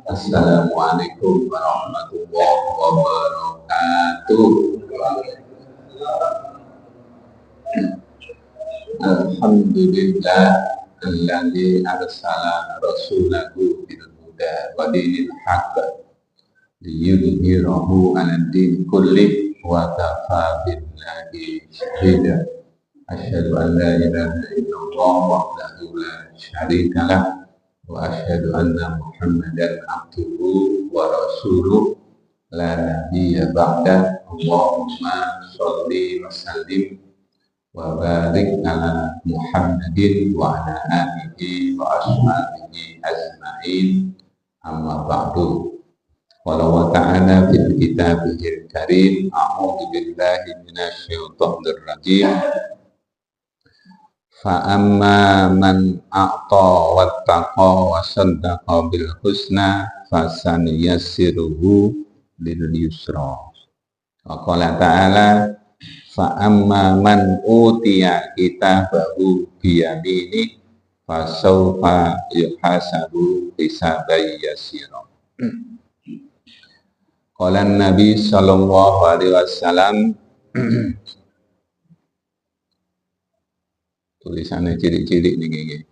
Assalamualaikum warahmatullahi wabarakatuh. Alhamdulillah alladzi arsala rasulahu bil huda wa dinil haqq liyudhhirahu 'alad din kulli wa kafa billahi shahida. Asyhadu an la ilaha illallah wahdahu la syarika lah wa asyhadu anna Muhammadan abduhu wa rasuluh la nabiyya ba'da. Allahumma sholli wa sallim wa barik ala Muhammadin wa ala alihi wa ashabihi ajma'in, amma ba'du. Qala wa ta'ala fil kitabihil karim, a'udzu billahi minasy syaithanir rajim. Fa amma man a'ta wattaqa wa saddaqa bil husna fasanyassiruhu lil yusra. Wa qala ta'ala fa amma man utiya kitabahu bi yamini fasawfa yuhasabu hisaban yasira. Qala Nabi sallallahu alaihi wasallam, tulisannya cilik-cilik nih.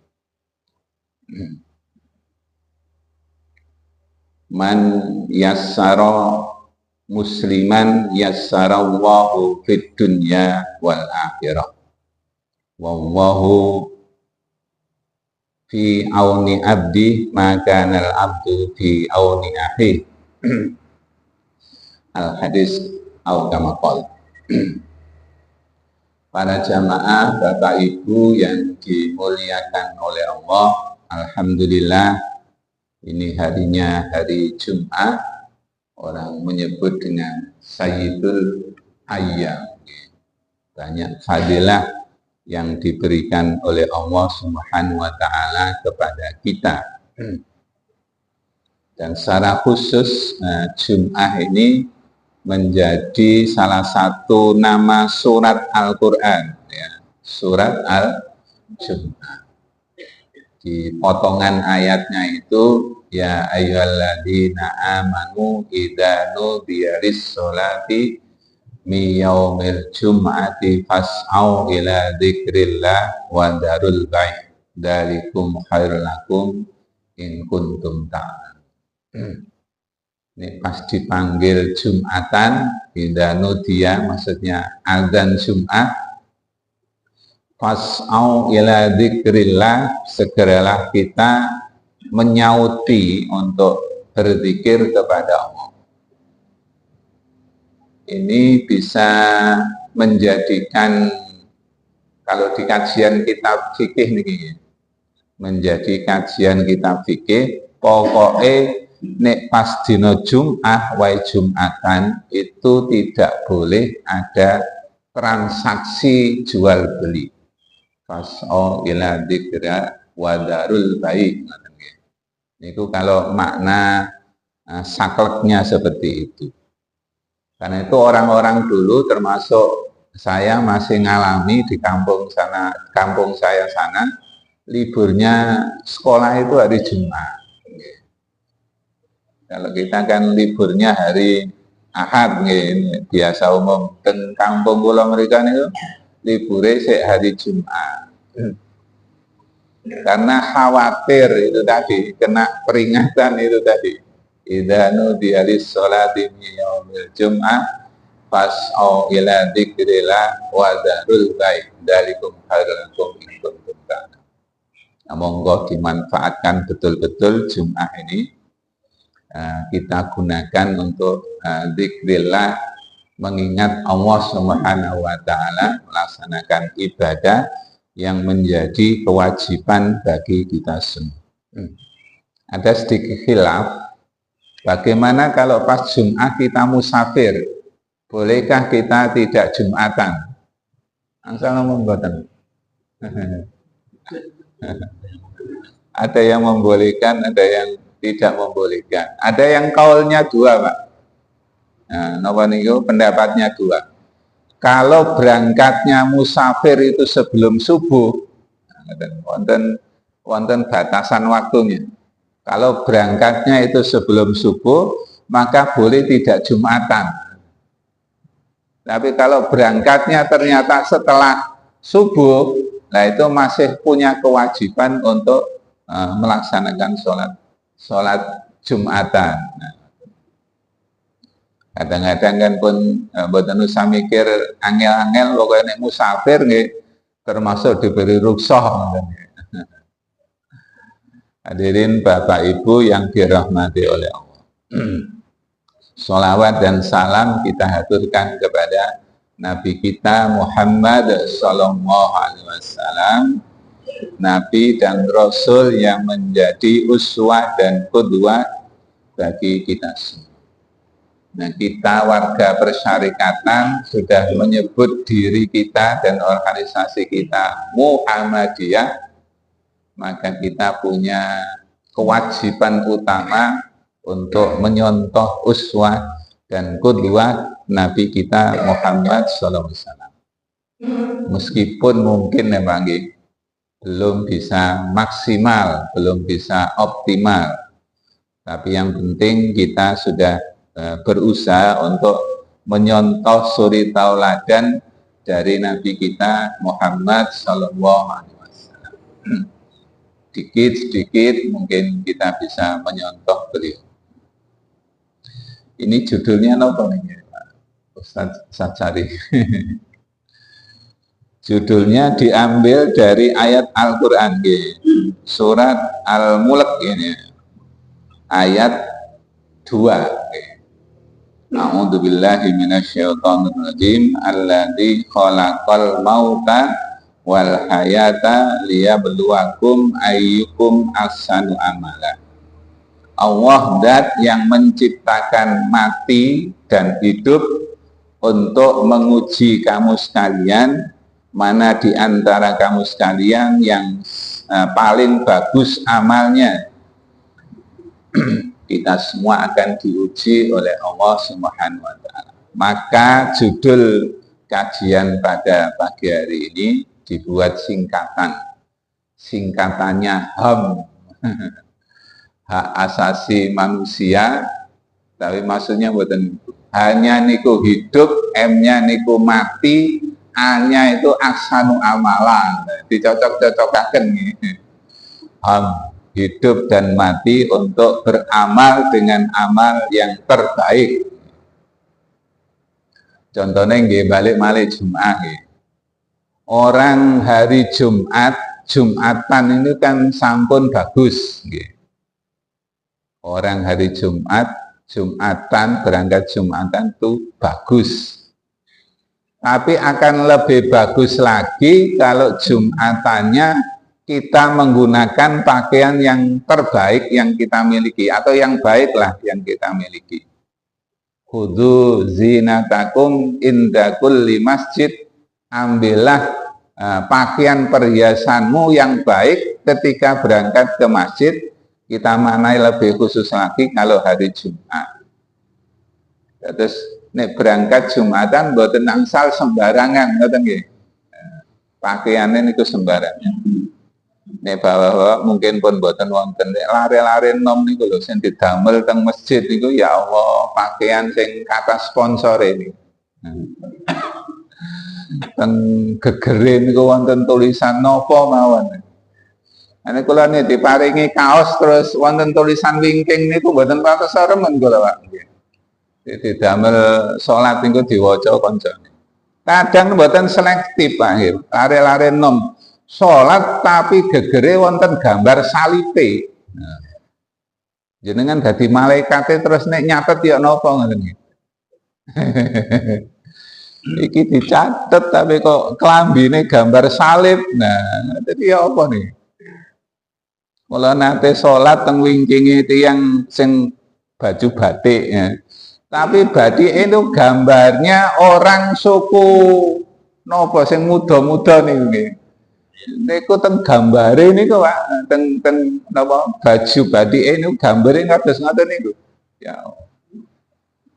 Man yassara musliman yassarallahu fid dunya wal akhirah. Wallahu fi auni abdi maka al abdu fi auni akhi. Al hadis au kama qala. Para jamaah, Bapak Ibu yang dimuliakan oleh Allah, alhamdulillah ini harinya hari Jumat, orang menyebut dengan Sayyidul Ayyam. Banyak fadilah yang diberikan oleh Allah Subhanahu wa taala kepada kita. Dan secara khusus Jumat ini menjadi salah satu nama surat Al-Quran, ya, surat Al-Jum'ah. Di potongan ayatnya itu, ya ayyuhalladzina amanu idza nudiya lis-sholati mi yaumil jum'ati fas'au ila dzikrillah wa darul bai' dzalikum khairul lakum in kuntum ta'lamun. Ini pas dipanggil Jumatan, idanu dia maksudnya azan Jum'ah. Fas'au ila dzikrillah, segeralah kita menyauti untuk berzikir kepada Allah. Ini bisa menjadikan, kalau di kajian kitab fikih nih, menjadi kajian kitab fikih, pokoknya nek pas dino Jum'ah wa Jum'atan itu tidak boleh ada transaksi jual beli. Fas'au ila dzikra wa darul bai'. Itu kalau makna sakleknya seperti itu. Karena itu orang-orang dulu termasuk saya masih ngalami di kampung sana, kampung saya sana, liburnya sekolah itu hari Jumat. Kalau kita kan liburnya hari Ahad, biasa umum. Dan kampung pulau mereka itu liburnya hari Jumat. Karena khawatir itu tadi, kena peringatan itu tadi. Idza nudiya lis-sholati min yaumil jum'ah fas'au ila dzikrillah wa dzarul bai' dzalikum khairul lakum in kuntum ta'lamun. Monggo dimanfaatkan betul-betul Jumat ini. Kita gunakan untuk dzikrillah, mengingat Allah Subhanahu wa taala, melaksanakan ibadah yang menjadi kewajiban bagi kita semua. Ada sedikit khilaf, bagaimana kalau pas Jumat kita musafir, bolehkah kita tidak Jumatan? Assalamualaikum warahmatullahi wabarakatuh. Ada yang membolehkan, ada yang tidak membolehkan. Ada yang kaulnya dua, Pak. Nah, pendapatnya dua. Kalau berangkatnya musafir itu sebelum subuh, wonten wonten batasan waktunya. Kalau berangkatnya itu sebelum subuh, maka boleh tidak Jumatan. Tapi kalau berangkatnya ternyata setelah subuh, nah itu masih punya kewajiban untuk melaksanakan sholat Jumatan. Nah, kadang-kadang kan pun mboten usah mikir angel-angel, pokoknya musafir nggih termasuk diberi rukhsah. Hadirin Bapak Ibu yang dirahmati oleh Allah. Sholawat dan salam kita haturkan kepada Nabi kita Muhammad Sallallahu Alaihi Wasallam, Nabi dan Rasul yang menjadi uswah dan qudwah bagi kita semua. Nah, kita warga persyarikatan sudah menyebut diri kita dan organisasi kita Muhammadiyah, maka kita punya kewajiban utama untuk menyontoh uswah dan qudwah Nabi kita Muhammad SAW. Meskipun mungkin memang belum bisa maksimal, belum bisa optimal, tapi yang penting kita sudah berusaha untuk menyontoh suri tauladan dari Nabi kita Muhammad SAW. Sedikit-sedikit mungkin kita bisa menyontoh beliau. Ini judulnya apa nih Pak Ustaz cari? Judulnya diambil dari ayat Al-Quran, surat Al-Mulk ini, ayat 2. A'udzu billahi minasyaitonir rajim. Alladzi khalaqal mauta wal hayata liyabluwakum ayyukum ahsanu amala. Allah zat yang menciptakan mati dan hidup untuk menguji kamu sekalian, mana di antara kamu sekalian yang paling bagus amalnya. Kita semua akan diuji oleh Allah Subhanahu wa taala. Maka judul kajian pada pagi hari ini dibuat singkatan. Singkatannya HAM. Hak asasi manusia, tapi maksudnya bukan hanya niku hidup, M-nya niku mati, A-nya itu ahsanu amalan. Dicocok-cocokaken nih. HAM, hidup dan mati untuk beramal dengan amal yang terbaik. Contohnya nggih balik-balik Jumat nggih. Orang hari Jumat, Jumatan ini kan sampun bagus. Orang hari Jumat, Jumatan, berangkat Jumatan itu bagus. Tapi akan lebih bagus lagi kalau Jumatannya kita menggunakan pakaian yang terbaik yang kita miliki, atau yang baiklah yang kita miliki. Khudzu zinatakum inda kulli masjid. Ambillah pakaian perhiasanmu yang baik ketika berangkat ke masjid. Kita manai lebih khusus lagi kalau hari Jumat. Terus nek berangkat Jumatan mboten angsal sembarangan, ngoten nggih. Pakaiane niku sembarangan. Nek bawa mungkin pun mboten wonten lare-lare nom niku lho sing didamel teng masjid niku, ya Allah, pakaian sing kata sponsor ini. Teng gegere niku wonten tulisan napa mawon. Ane kula nih diparingi kaos terus wonten tulisan wingking niku mboten patos remen kula Pak. Didamel salat niku diwaca kancane. Kadang mboten selektif Pak, lare-lare nom. Salat tapi gegere wonten gambar salipe. Nah, jenengan dadi malaikate terus nek nyatet ya napa ngoten iki. Iki dicatet tapi kok klambine gambar salib. Nah, jadi ya apa nih? Kalau nate sholat teng wingkinge tiyang sing baju batik ya. Tapi batik itu gambarnya orang suku nopo sing muda-muda niku. Niku teng gambare niku Pak, teng napa baju batik niku gambare kados ngoten niku. Ya.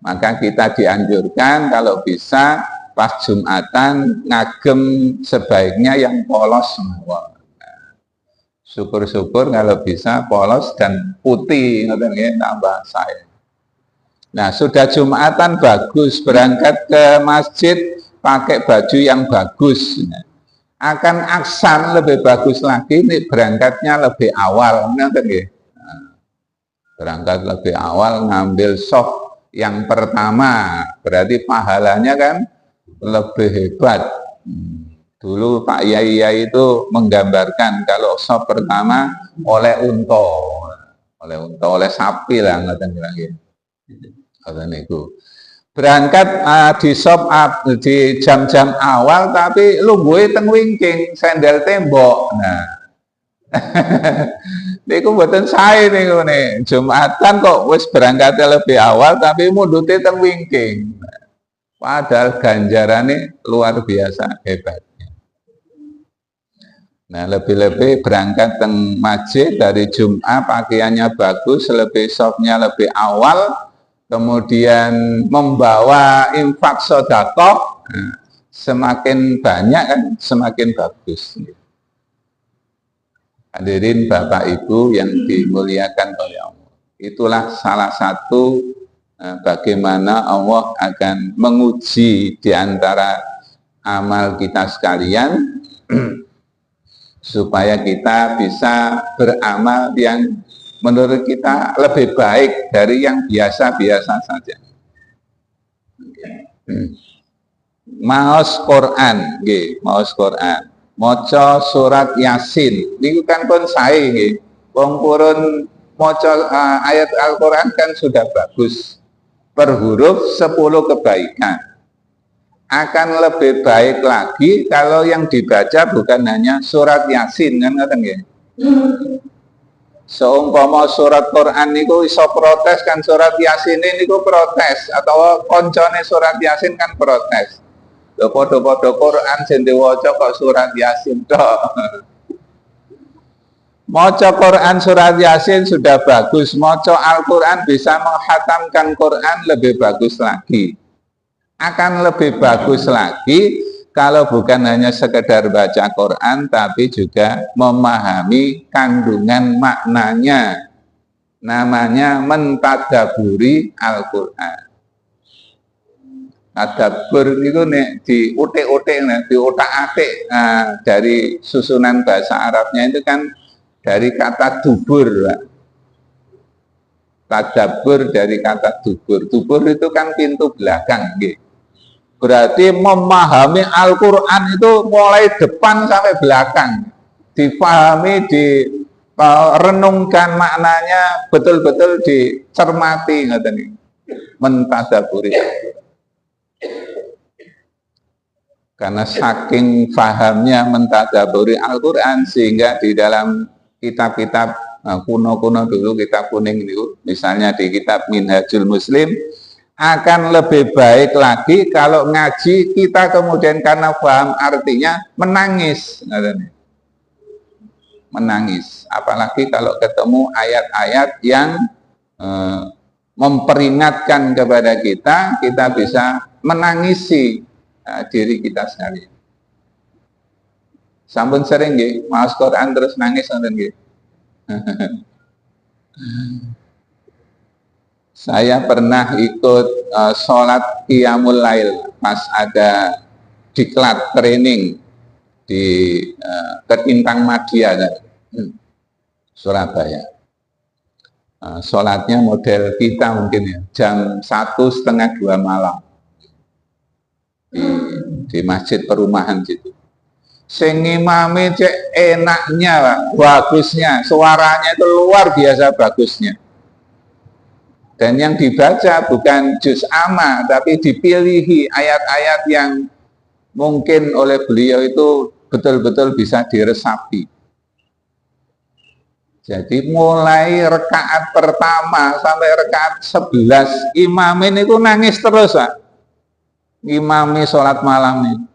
Maka kita dianjurkan kalau bisa pas Jumatan ngagem sebaiknya yang polos semua. Syukur-syukur kalau bisa polos dan putih, ngoten nggih, tambah saya. Nah, sudah Jumatan bagus, berangkat ke masjid pakai baju yang bagus. Nah, akan aksan lebih bagus lagi nih berangkatnya lebih awal, ngoten nggih. Nah, berangkat lebih awal ngambil soft yang pertama, berarti pahalanya kan lebih hebat. Dulu Pak Yai itu menggambarkan kalau sop pertama oleh oleh sapi lah, ngoten kira-kira. Ngoten niku. Berangkat di sop di jam-jam awal tapi lungguhe teng wingking sendal tembok. Nah. Niku mboten sae niku nih. Jumatan kok wis berangkat lebih awal tapi mundute teng wingking. Padahal ganjarane luar biasa hebat. Nah, lebih-lebih berangkat teng masjid dari Jumat pakaiannya bagus, lebih softnya lebih awal, kemudian membawa infak sedekah, nah, semakin banyak kan semakin bagus. Hadirin Bapak Ibu yang dimuliakan oleh Allah. Itulah salah satu bagaimana Allah akan menguji di antara amal kita sekalian supaya kita bisa beramal yang menurut kita lebih baik dari yang biasa-biasa saja. Maos Quran, maos Quran, maca surat Yasin, niku kan pun sae nggih. Wong purun maca ayat Al-Quran kan sudah bagus. Per huruf 10 kebaikan. Akan lebih baik lagi kalau yang dibaca bukan hanya surat Yasin, kan ngoten nggih. Seumpama surat Quran niku iso protes kan surat Yasin niku protes atau koncone surat Yasin kan protes. Lho padha-padha Quran sing diwaca kok surat Yasin tok. Maca Quran surat Yasin sudah bagus, maca Al-Quran bisa menghatamkan Quran lebih bagus lagi. Akan lebih bagus lagi kalau bukan hanya sekedar baca Quran tapi juga memahami kandungan maknanya. Namanya mentadaburi Al-Quran. Tadabbur itu nih di utik-utik, di otak-atik dari susunan bahasa Arabnya itu kan dari kata dubur, Pak. Tadabbur dari kata dubur. Dubur itu kan pintu belakang, gitu. Berarti memahami Al-Quran itu mulai depan sampai belakang. Dipahami, direnungkan maknanya, betul-betul dicermati. Mentadaburi. Karena saking fahamnya mentadaburi Al-Quran, sehingga di dalam kitab-kitab kuno-kuno dulu, kitab kuning itu, misalnya di kitab Minhajul Muslim, akan lebih baik lagi kalau ngaji kita kemudian karena paham artinya menangis. Menangis. Apalagi kalau ketemu ayat-ayat yang memperingatkan kepada kita, kita bisa menangisi diri kita sendiri. Sampun sering nggih, maos Quran terus nangis ngoten nggih. Saya pernah ikut sholat Qiyamul Lail pas ada diklat training di Ketintang Madia, Surabaya. Sholatnya model kita mungkin ya, jam 1:30 malam di masjid perumahan situ. Sing ngimami cek enaknya, Pak, bagusnya, suaranya itu luar biasa bagusnya. Dan yang dibaca bukan juz amma, tapi dipilihi ayat-ayat yang mungkin oleh beliau itu betul-betul bisa diresapi. Jadi mulai rekaat pertama sampai rekaat 11, imamin itu nangis terus, Pak. Imami sholat malam ini.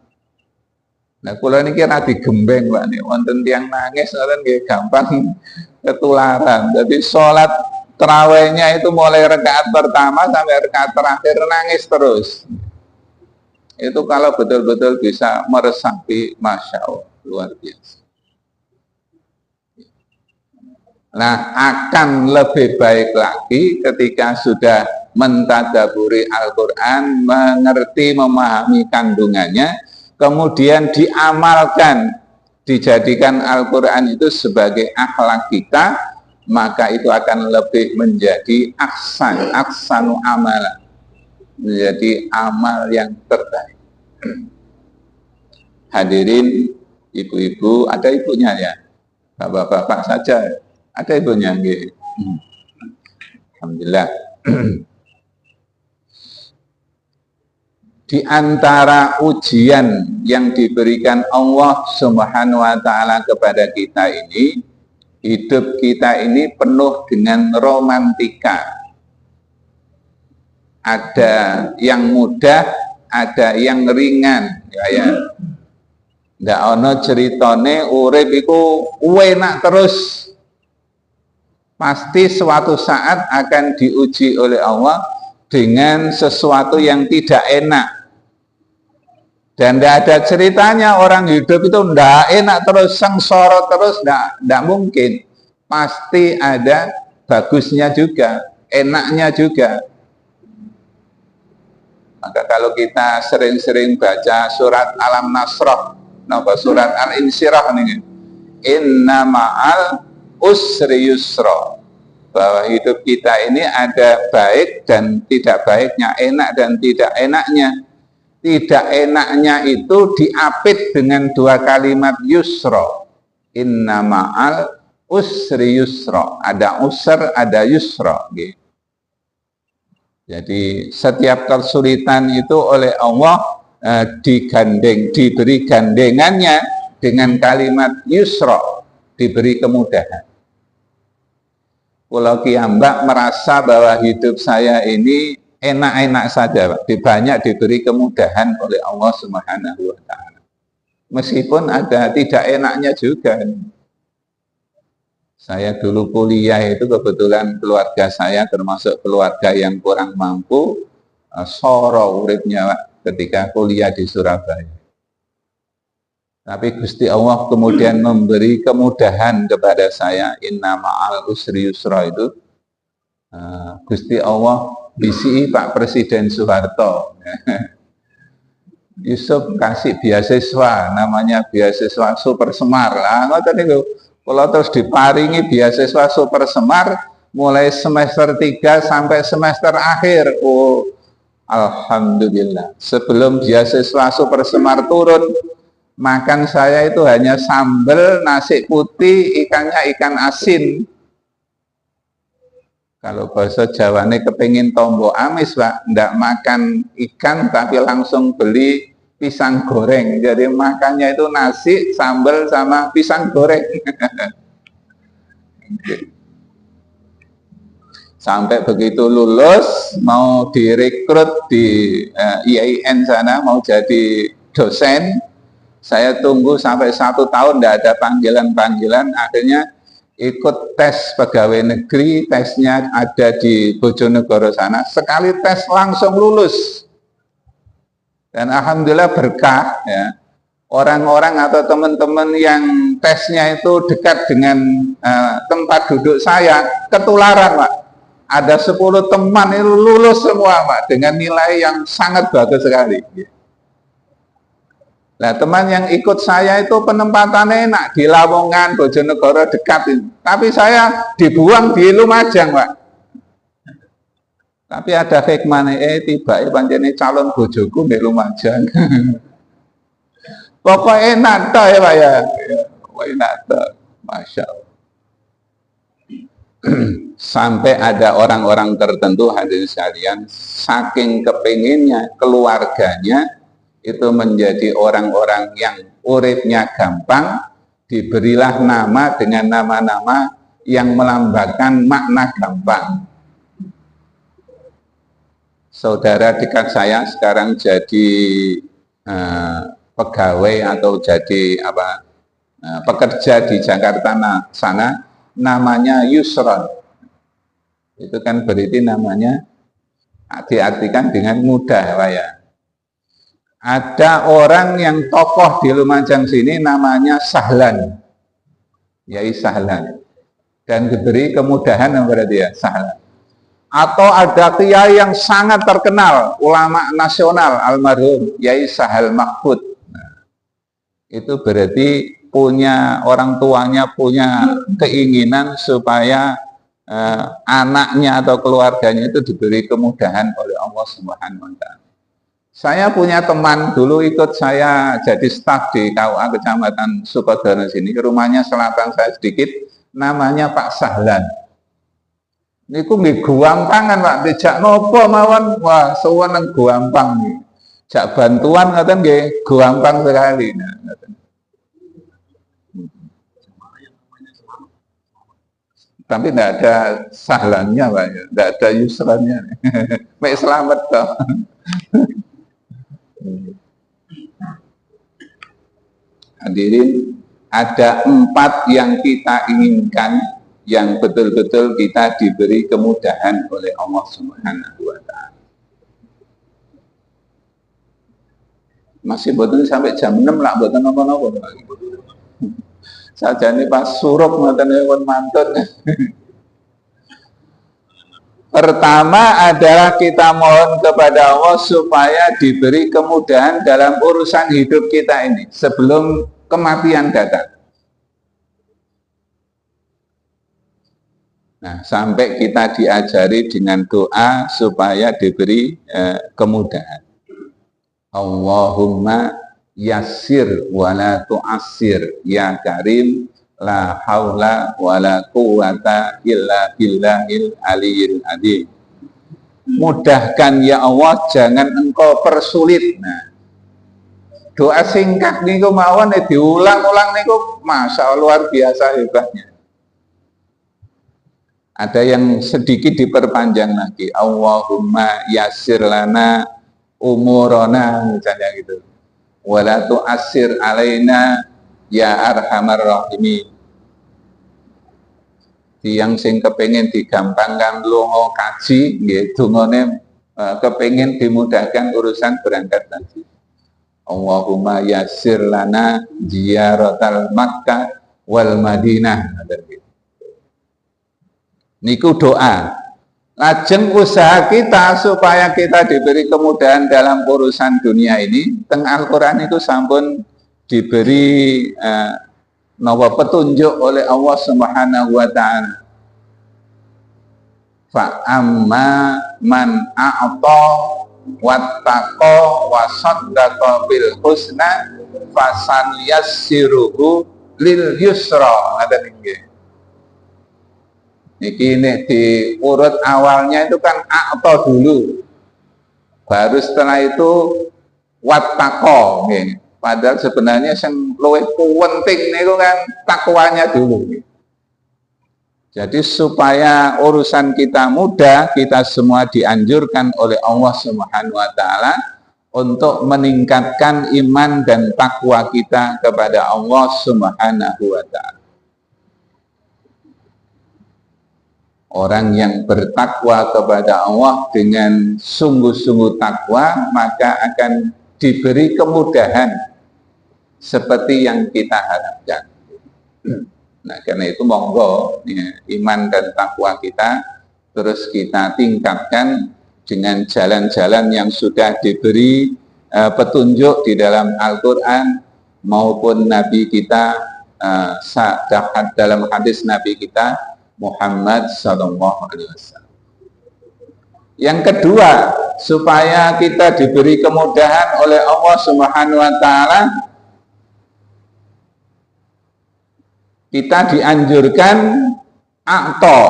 Nah, kula niki ra digembeng, Pak, nih wonten tiyang nangis ngoten nggih gampang ketularan. Jadi sholat terawihnya itu mulai rakaat pertama sampai rakaat terakhir nangis terus. Itu kalau betul-betul bisa meresapi, Masya Allah, luar biasa. Nah, akan lebih baik lagi ketika sudah mentadaburi Al-Quran, mengerti, memahami kandungannya, kemudian diamalkan, dijadikan Al-Quran itu sebagai akhlak kita, maka itu akan lebih menjadi aksanu amalan, menjadi amal yang terbaik. Hadirin ibu-ibu, ada ibunya ya, bapak-bapak saja, ada ibunya. Alhamdulillah. Di antara ujian yang diberikan Allah Subhanahu wa Ta'ala kepada kita ini, hidup kita ini penuh dengan romantika. Ada yang mudah, ada yang ringan, ya. Ndak ono ceritane urip iku enak terus. Pasti suatu saat akan diuji oleh Allah dengan sesuatu yang tidak enak. Dan tidak ada ceritanya orang hidup itu tidak enak terus, sengsara terus, tidak mungkin. Pasti ada bagusnya juga, enaknya juga. Maka kalau kita sering-sering baca surat Alam Nasrah, surat Al-Insyirah ini, inna ma'al usri yusra, bahwa hidup kita ini ada baik dan tidak baiknya, enak dan tidak enaknya. Tidak enaknya itu diapit dengan dua kalimat yusra. Inna ma'al usri yusra. Ada usr, ada yusra. Jadi setiap kesulitan itu oleh Allah diberi gandengannya dengan kalimat yusra, diberi kemudahan. Pulau Kiambak merasa bahwa hidup saya ini enak-enak saja, Pak. Banyak diberi kemudahan oleh Allah Subhanahu wa Ta'ala. Meskipun ada tidak enaknya juga. Saya dulu kuliah itu kebetulan keluarga saya termasuk keluarga yang kurang mampu, soro uripnya, Pak, ketika kuliah di Surabaya. Tapi Gusti Allah kemudian memberi kemudahan kepada saya, inna ma'al usri yusra itu. Gusti Allah bisi Pak Presiden Soeharto. Yusuf kasih beasiswa, namanya beasiswa Super Semar. Lah ngoten niku. Kalau terus diparingi beasiswa Super Semar mulai semester 3 sampai semester akhir. Oh, alhamdulillah. Sebelum beasiswa Super Semar turun, makan saya itu hanya sambal, nasi putih, ikannya ikan asin. Kalau bahasa Jawane kepingin tombo amis, Pak, ndak makan ikan tapi langsung beli pisang goreng. Jadi makannya itu nasi, sambal sama pisang goreng. Sampai begitu lulus, mau direkrut di IAIN sana, mau jadi dosen, saya tunggu sampai 1 tahun ndak ada panggilan-panggilan, akhirnya ikut tes pegawai negeri, tesnya ada di Bojonegoro sana, sekali tes langsung lulus. Dan alhamdulillah berkah ya. Orang-orang atau teman-teman yang tesnya itu dekat dengan tempat duduk saya, ketularan, Pak. Ada 10 teman itu lulus semua, Pak, dengan nilai yang sangat bagus sekali. Nah, teman yang ikut saya itu penempatannya enak, di Lamongan, Bojonegoro dekat ini. Tapi saya dibuang di Lumajang, Pak. Tapi ada hikmahnya, tiba pancene calon bojoku di Lumajang. Pokoknya enak toh ya, Pak ya. Enak toh, Masya Allah. Sampai ada orang-orang tertentu, hadirin sekalian, saking kepinginnya keluarganya itu menjadi orang-orang yang uripnya gampang, diberilah nama dengan nama-nama yang melambangkan makna gampang. Saudara dekat saya sekarang jadi pegawai atau jadi pekerja di Jakarta sana, namanya Yusron. Itu kan berarti namanya diartikan dengan mudah, Pak ya. Ada orang yang tokoh di Lumajang sini namanya Sahlan, Yai Sahlan. dan diberi kemudahan yang berarti ya sahlan. Atau ada kiai yang sangat terkenal, ulama nasional almarhum Yai Sahal Mahfud. Nah, itu berarti punya orang tuanya punya keinginan supaya anaknya atau keluarganya itu diberi kemudahan oleh Allah Subhanahu wa taala. Saya punya teman dulu ikut saya jadi staf di KUA Kecamatan Sukodono sini, rumahnya selatan saya sedikit, namanya Pak Sahlan. Niku nggih guampangan Pak, dijak nopo mawon, wah suweneng guampang nih. Jak bantuan ngaten nggih guampang sekali. Nah, tapi tidak ada sahlannya Pak, tidak ada yusrannya. Mek selamat toh. Hadirin, ada 4 yang kita inginkan yang betul-betul kita diberi kemudahan oleh Allah Subhanahu wa taala. Masih boten sampai jam 6 lah boten napa-napa. Sajane pas surup ngoten pun mantun. Pertama adalah kita mohon kepada Allah supaya diberi kemudahan dalam urusan hidup kita ini sebelum kematian datang. Nah, sampai kita diajari dengan doa supaya diberi kemudahan. Allahumma yassir wa la tu'assir ya karim la haula wa la quwata illa billahil aliyil adzim. Mudahkan ya Allah, jangan engkau persulit. Nah, doa singkat niku mawon diulang-ulang niku masya Allah luar biasa hebatnya. Ada yang sedikit diperpanjang lagi. Allahumma yassir lana umurona misalnya gitu. Wala tu'assir alaina ya arhamar rahimin. Yang sing kepengin digampangkan lunga kaji nggih dungane kepengin dimudahkan urusan berangkat haji. Allahumma yassir lana ziyaratal Makkah wal Madinah. Niku doa. Lajeng usaha kita supaya kita diberi kemudahan dalam urusan dunia ini. Teng Al-Quran itu sampun diberi petunjuk oleh Allah Subhanahu wa taala. Fa amma man a'ta wattaqa wa saddaqa bil husna fasan yassiruhu lil yusra. Ada nggih. Ini di urut awalnya itu kan a'ta dulu, baru setelah itu wattaqo. Padahal sebenarnya yang luwih penting niku kan takwanya dulu. Jadi supaya urusan kita mudah, kita semua dianjurkan oleh Allah Subhanahu wa taala untuk meningkatkan iman dan takwa kita kepada Allah Subhanahu wa taala. Orang yang bertakwa kepada Allah dengan sungguh-sungguh takwa, maka akan diberi kemudahan seperti yang kita harapkan. Nah, karena itu monggo ya, iman dan takwa kita terus kita tingkatkan dengan jalan-jalan yang sudah diberi petunjuk di dalam Al-Quran maupun Nabi kita dalam hadis Nabi kita Muhammad sallallahu alaihi wasallam. Yang kedua, supaya kita diberi kemudahan oleh Allah Subhanahu wa taala, kita dianjurkan a'ta.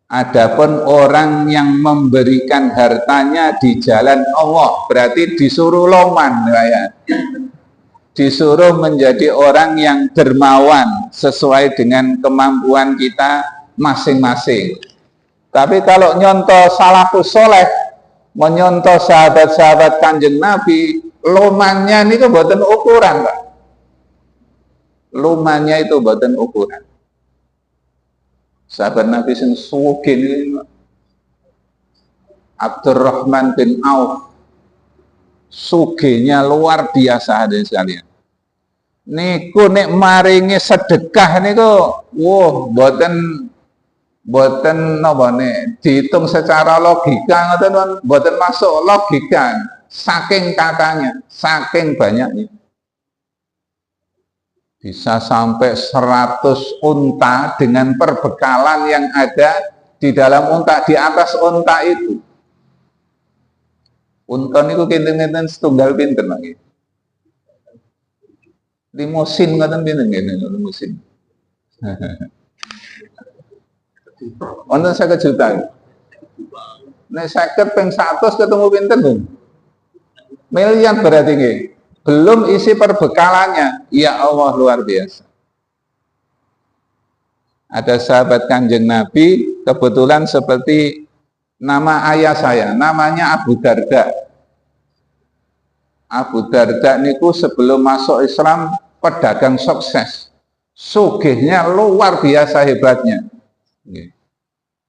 Adapun orang yang memberikan hartanya di jalan Allah, berarti disuruh loman ya. Disuruh menjadi orang yang dermawan sesuai dengan kemampuan kita masing-masing. Tapi kalau nyontoh salafus soleh, menyontoh sahabat-sahabat Kanjeng Nabi, lomannya ini buatan ukuran, Pak. Lomannya itu buatan ukuran. Sahabat Nabi sing sugih ini Abdurrahman bin Auf, sugihnya luar biasa hadirin sekalian. niku nek maringi sedekah niku boten napa nek dihitung secara logika ngoten kan boten masuk logika saking katanya, saking banyaknya. Bisa sampai 100 unta dengan perbekalan yang ada di dalam unta, di atas unta itu. Unta niku kinten-kinten setunggal pinten lagi. Limusin ngoten pinten ngene limusin. Wonten 50 juta. Nek 50 ping 100 ketemu pinten, Bung? Miliar berarti nggih. Belum isi perbekalannya. Ya Allah, luar biasa. Ada sahabat Kanjeng Nabi, kebetulan seperti nama ayah saya, namanya Abu Darda. Abu Darda niku sebelum masuk Islam pedagang sukses. Sugihnya luar biasa hebatnya.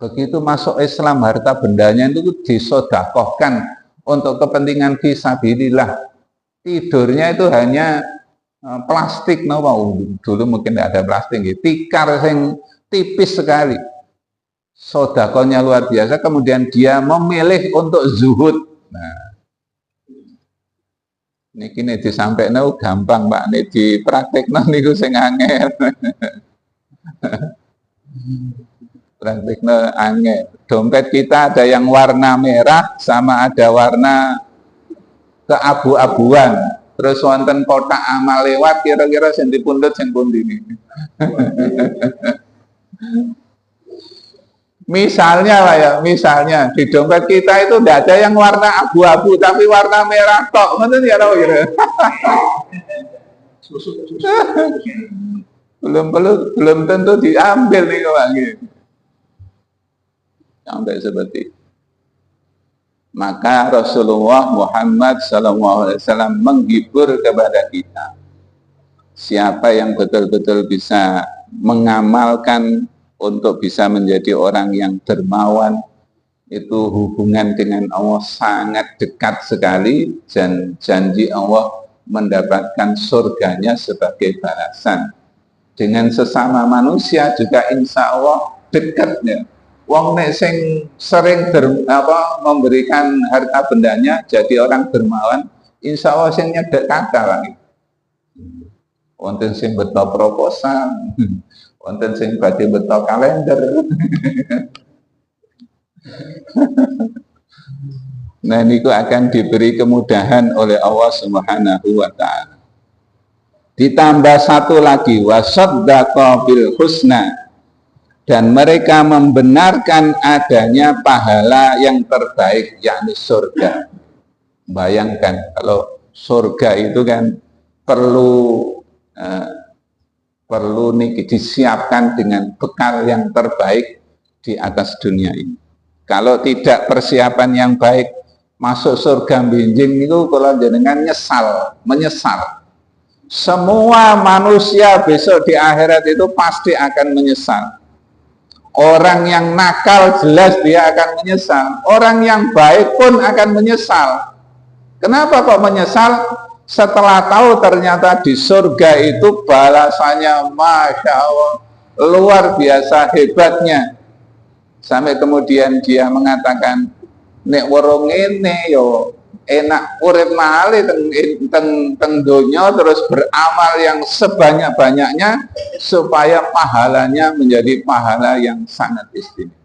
Begitu masuk Islam, harta bendanya itu disodakohkan untuk kepentingan fisabilillah. Tidurnya itu hanya plastik, dulu mungkin tidak ada plastik, tikar yang tipis sekali. Sodakohnya luar biasa. Kemudian dia memilih untuk zuhud. Nah, ini disampaikan gampang Pak, ini dipraktekkan niku sing angel. Prakteknya angel. Dompet kita ada yang warna merah sama ada warna keabu-abuan. Terus wonten kotak amal lewat, kira-kira sing dipundhut sing pundi niki. Misalnya lah ya, misalnya di dompet kita itu tidak ada yang warna abu-abu tapi warna merah tok, ngoten ya tau kira. belum tentu diambil nih Pak. Sampai seperti itu. Maka Rasulullah Muhammad SAW menghibur kepada kita. Siapa yang betul-betul bisa mengamalkan untuk bisa menjadi orang yang dermawan, itu hubungan dengan Allah sangat dekat sekali, dan janji Allah mendapatkan surganya sebagai balasan. Dengan sesama manusia juga insya Allah dekatnya. Wong nek sing sering memberikan harta bendanya jadi orang dermawan, insya Allah sing nyedek kakak lagi. Wonten sing beto proposal, wonten sing badhe beto kalender. Nah niku akan diberi kemudahan oleh Allah Subhanahu wa taala. Ditambah satu lagi, wasaddaqa bil husna, dan mereka membenarkan adanya pahala yang terbaik, yakni surga. Bayangkan kalau surga itu kan perlu disiapkan dengan bekal yang terbaik di atas dunia ini. Kalau tidak persiapan yang baik, masuk surga binjing itu kalau jenengan menyesal. Semua manusia besok di akhirat itu pasti akan menyesal. Orang yang nakal jelas dia akan menyesal. Orang yang baik pun akan menyesal. Kenapa kok menyesal? Setelah tahu ternyata di surga itu balasannya Masya Allah luar biasa hebatnya. Sampai kemudian dia mengatakan, nek warung ini yo enak urip malih teng donya, terus beramal yang sebanyak-banyaknya supaya pahalanya menjadi pahala yang sangat istimewa.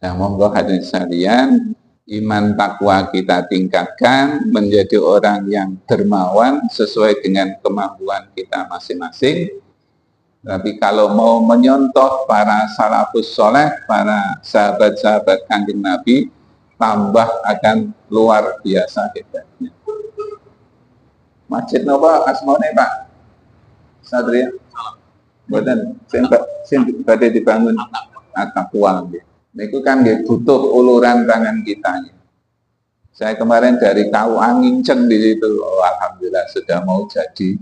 Nah, monggo hadirin sekalian, iman takwa kita tingkatkan menjadi orang yang dermawan sesuai dengan kemampuan kita masing-masing. Tapi kalau mau menyontoh para salafus soleh, para sahabat-sahabat Kanjeng Nabi, tambah akan luar biasa hebatnya. Masjid napa asmane Pak Satria? Mboten, sing badhe dibangun At-Taqwa nggih. Niku kan nggih butuh uluran tangan kita. Saya kemarin dari KUA nginceng di situ, alhamdulillah sudah mau jadi.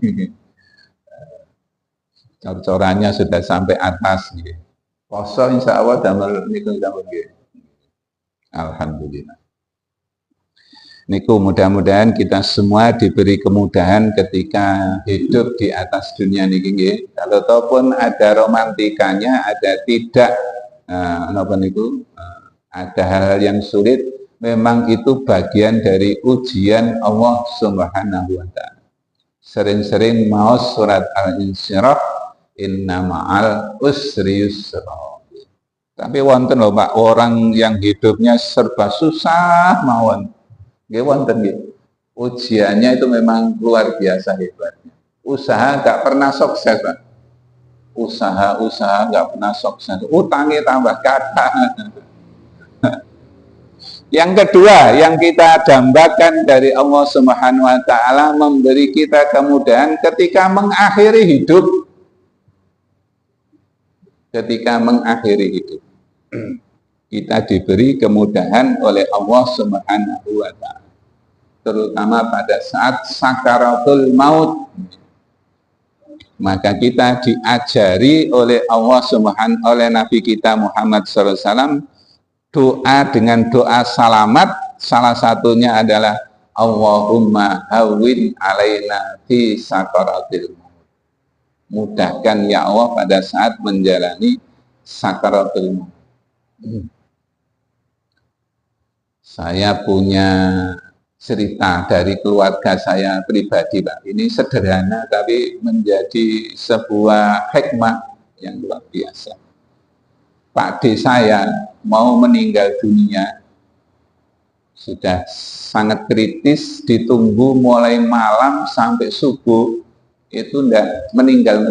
Cor-corannya sudah sampai atas nggih. Poso insyaallah damel niku damel nggih. Alhamdulillah. Niku mudah-mudahan kita semua diberi kemudahan ketika hidup di atas dunia niki nggih. Kalau ataupun ada romantikanya, ada tidak napa niku ada hal-hal yang sulit, memang itu bagian dari ujian Allah Subhanahu wa taala. Sering-sering maos surat Al-Insyirah, inna ma'al usri yusra. Tapi wonten lho Pak, orang yang hidupnya serba susah mawon. Nggih wonten nggih. Ujiannya itu memang luar biasa hebatnya. Usaha nggak pernah sukses, Pak. Usaha nggak pernah sukses. Utangnya tambah kata. Yang kedua, yang kita dambakan dari Allah Subhanahu wa taala memberi kita kemudahan ketika mengakhiri hidup. Ketika mengakhiri hidup. Kita diberi kemudahan oleh Allah Subhanahu wa taala. Terutama pada saat sakaratul maut. Maka kita diajari oleh Allah Subhanahu oleh Nabi kita Muhammad sallallahu alaihi wasallam doa dengan doa salamat, salah satunya adalah Allahumma hawwin alaina fi sakaratil maut. Mudahkan ya Allah pada saat menjalani sakaratul maut. Saya punya cerita dari keluarga saya pribadi, Pak. Ini sederhana tapi menjadi sebuah hikmah yang luar biasa. Pak D saya mau meninggal dunia, sudah sangat kritis, ditunggu mulai malam sampai subuh, itu enggak meninggal.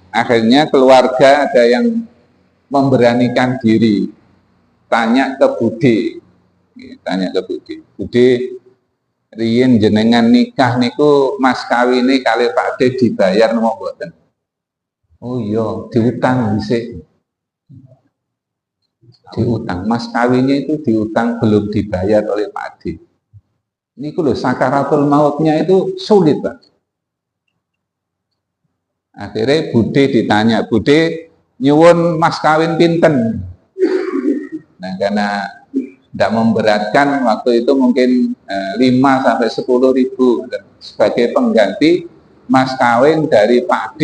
Akhirnya keluarga ada yang memberanikan diri, tanya ke Bude, Bude, riyen jenengan nikah niku mas kawine kali Pak D dibayar napa mboten? Oh iya, diutang dhisik. Diutang, mas kawinnya itu diutang belum dibayar oleh Pak D. Niku lho sakaratul mautnya itu sulit, Pak. Akhirnya Bude ditanya, Bude nyuwun mas kawin pinten? Nah, karena tidak memberatkan waktu itu mungkin 5 sampai 10 ribu sebagai pengganti mas kawin dari Pak D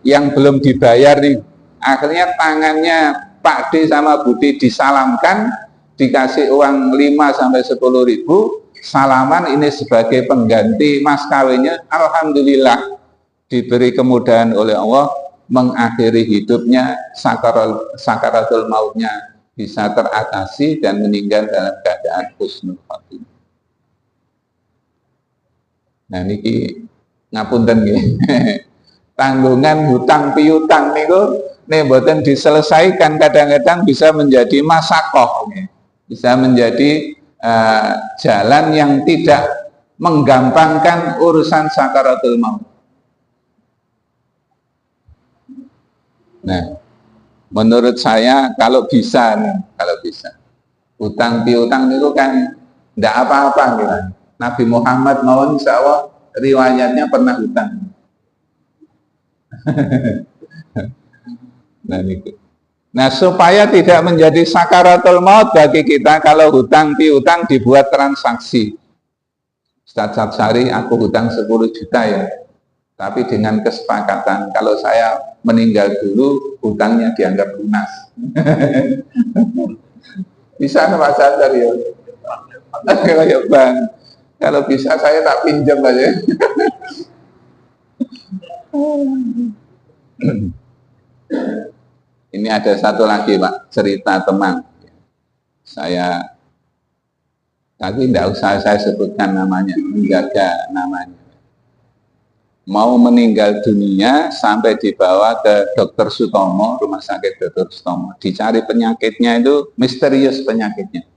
yang belum dibayar nih. Akhirnya tangannya Pak D sama Bude disalamkan, dikasih uang 5 sampai 10 ribu, salaman ini sebagai pengganti mas kawinnya. Alhamdulillah diberi kemudahan oleh Allah, mengakhiri hidupnya, sakaratul mautnya bisa teratasi dan meninggal dalam keadaan husnul khotimah. Nah niki ngapunten nggih. Tanggungan hutang piutang niku nek mboten diselesaikan kadang-kadang bisa menjadi masakoh, bisa menjadi jalan yang tidak menggampangkan urusan sakaratul maut. Nah, menurut saya kalau bisa utang piutang itu kan tidak apa-apa gitu. Nabi Muhammad mawon insya Allah riwayatnya pernah hutang. Nah, supaya tidak menjadi sakaratul maut bagi kita kalau hutang piutang dibuat transaksi. Ustaz Sapsari, aku hutang 10 juta ya. Tapi dengan kesepakatan kalau saya meninggal dulu hutangnya dianggap lunas. Bisa Pak Sadar ya? Ya Bang, kalau bisa saya tak pinjam aja. Ini ada satu lagi Pak, cerita teman. Saya, tapi tidak usah saya sebutkan namanya, menjaga namanya. Mau meninggal dunia sampai dibawa ke Dr. Sutomo, rumah sakit Dr. Sutomo. Dicari penyakitnya itu misterius penyakitnya.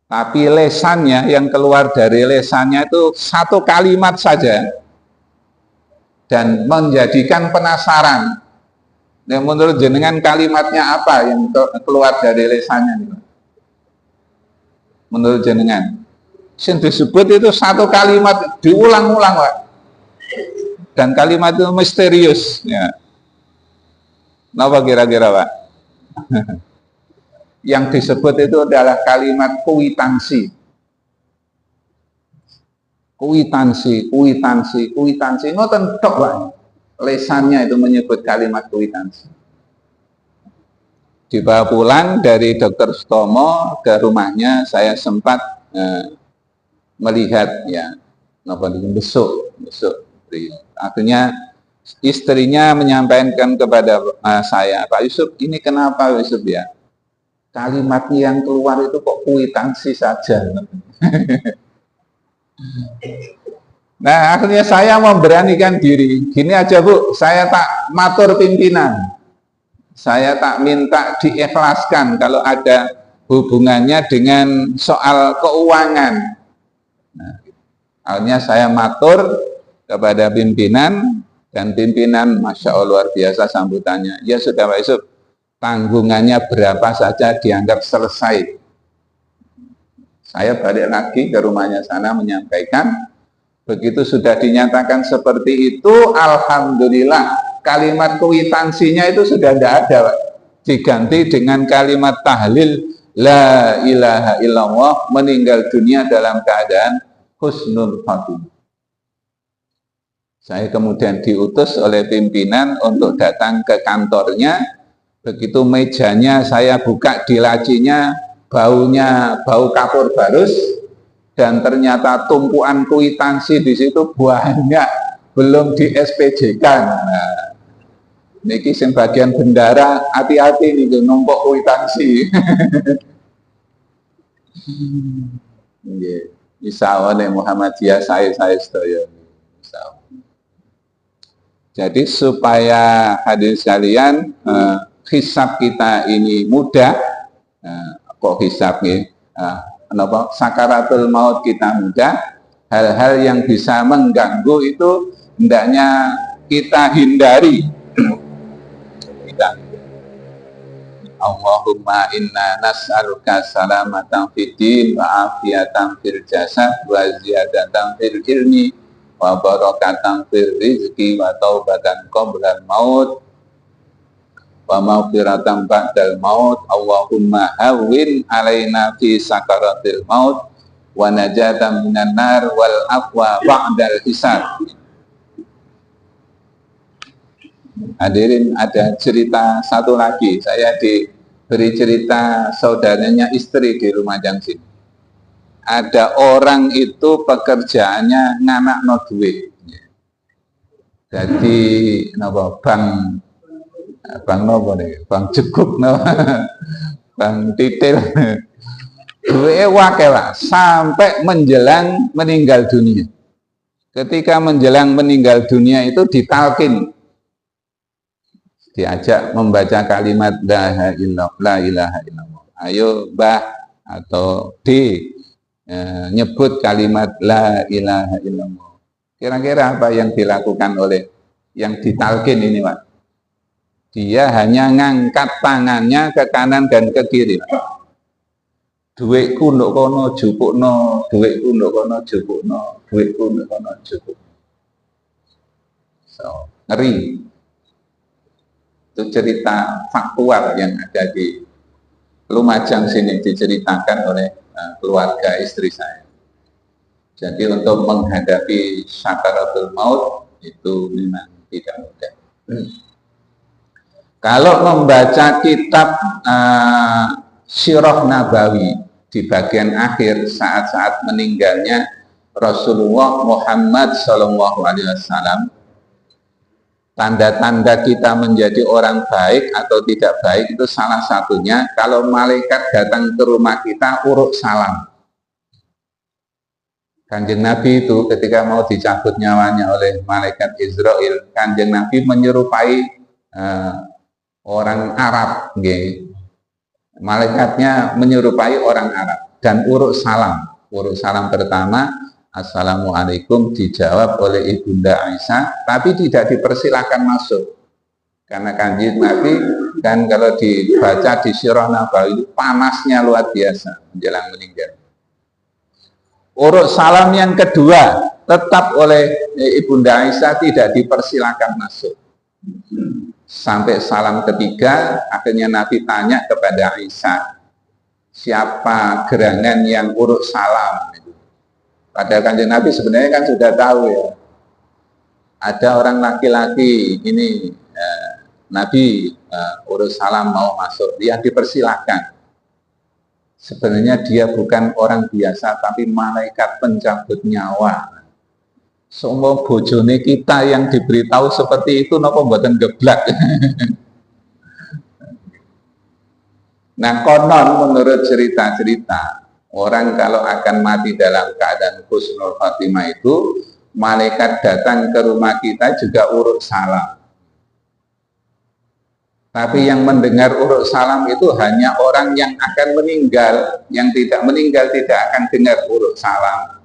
Tapi lesannya, yang keluar dari lesannya itu satu kalimat saja. Dan menjadikan penasaran. Nah, menurut jenengan kalimatnya apa yang keluar dari lesannya? Menurut jenengan. Yang disebut itu satu kalimat, diulang-ulang Pak. Dan kalimat itu misterius ya. Kenapa kira-kira Pak? Yang disebut itu adalah kalimat kuitansi. Kuitansi. Ngoten tok wae. Lesannya itu menyebut kalimat kuitansi. Dibawa pulang dari Dr. Sutomo ke rumahnya, saya sempat melihat ya, besok. Akhirnya istrinya menyampaikan kepada saya, Pak Yusuf, ini kenapa Yusuf ya? Kalimatnya yang keluar itu kok kuitansi saja. Nah, akhirnya saya memberanikan diri. Gini aja Bu, saya tak matur pimpinan. Saya tak minta diikhlaskan kalau ada hubungannya dengan soal keuangan. Nah, akhirnya saya matur kepada pimpinan, dan pimpinan Masya Allah luar biasa sambutannya. Ya sudah Pak Yusuf, tanggungannya berapa saja dianggap selesai. Saya balik lagi ke rumahnya sana menyampaikan, begitu sudah dinyatakan seperti itu, alhamdulillah kalimat kuitansinya itu sudah tidak ada, Pak. Diganti dengan kalimat tahlil la ilaha illallah, meninggal dunia dalam keadaan husnul khatimah. Saya kemudian diutus oleh pimpinan untuk datang ke kantornya. Begitu mejanya saya buka, di lacinya baunya bau kapur barus, dan ternyata tumpuan kuitansi di situ banyak, belum di SPJ-kan. Nah, niki sing bagian bendara, hati-hati nih numpuk kuitansi. Insyaallah Muhammadiyah saya sedaya. Jadi supaya hadirin sekalian, hisab kita ini mudah, kok hisab sakaratul maut kita mudah, hal-hal yang bisa mengganggu itu hendaknya kita hindari. Allahumma inna nas'aluka salamatan fid din wa afiyatan fil jasad wa ziyadatan fil ilmi wa barakatan fil rizqi wa taubatan qabla al-maut wa maghfiratan ba'dal maut. Allahumma hawwin alaina fi sakaratil maut wa najatan minan nar wal afwa ba'dal hisab. Hadirin, ada cerita satu lagi. Saya diberi cerita saudaranya istri di Lumajang sini. Ada orang itu pekerjaannya nganakno duit. Jadi bang jeguk bang titil. Duitnya wakil sampai menjelang meninggal dunia. Ketika menjelang meninggal dunia itu ditalkin, diajak membaca kalimat la ilaha illallah. Ayo Mbah atau D, nyebut kalimat la ilaha illallah. Kira-kira apa yang dilakukan oleh yang ditalkin ini, Pak? Dia hanya ngangkat tangannya ke kanan dan ke kiri, Pak. Duitku nduk kono jupukno, duitku nduk kono jupukno, duitku nduk kono jupuk. So, ngeri. Itu cerita faktual yang ada di Lumajang sini, diceritakan oleh keluarga istri saya. Jadi untuk menghadapi sakaratul maut itu memang tidak mudah. Kalau membaca kitab Sirah Nabawi di bagian akhir saat-saat meninggalnya Rasulullah Muhammad SAW, tanda-tanda kita menjadi orang baik atau tidak baik itu salah satunya kalau malaikat datang ke rumah kita uruk salam. Kanjeng Nabi itu ketika mau dicabut nyawanya oleh malaikat Israel, Kanjeng Nabi menyerupai orang Arab, malaikatnya menyerupai orang Arab dan uruk salam. Uruk salam pertama, Assalamualaikum, dijawab oleh Ibunda Aisyah, tapi tidak dipersilakan masuk. Karena Kanjeng Nabi kan kalau dibaca di Sirah Nabawi itu panasnya luar biasa menjelang meninggal. Uruk salam yang kedua tetap oleh Ibunda Aisyah tidak dipersilakan masuk. Sampai salam ketiga, akhirnya Nabi tanya kepada Aisyah, siapa gerangan yang urut salam? Padahal Kanjeng Nabi sebenarnya kan sudah tahu ya, ada orang laki-laki ini Nabi urut salam mau masuk, dia dipersilahkan. Sebenarnya dia bukan orang biasa, tapi malaikat pencabut nyawa. Semua bojone kita yang diberitahu seperti itu, napa mboten geblak. Nah, konon menurut cerita-cerita, orang kalau akan mati dalam keadaan husnul khotimah itu, malaikat datang ke rumah kita juga urut salam. Tapi yang mendengar urut salam itu hanya orang yang akan meninggal, yang tidak meninggal tidak akan dengar urut salam.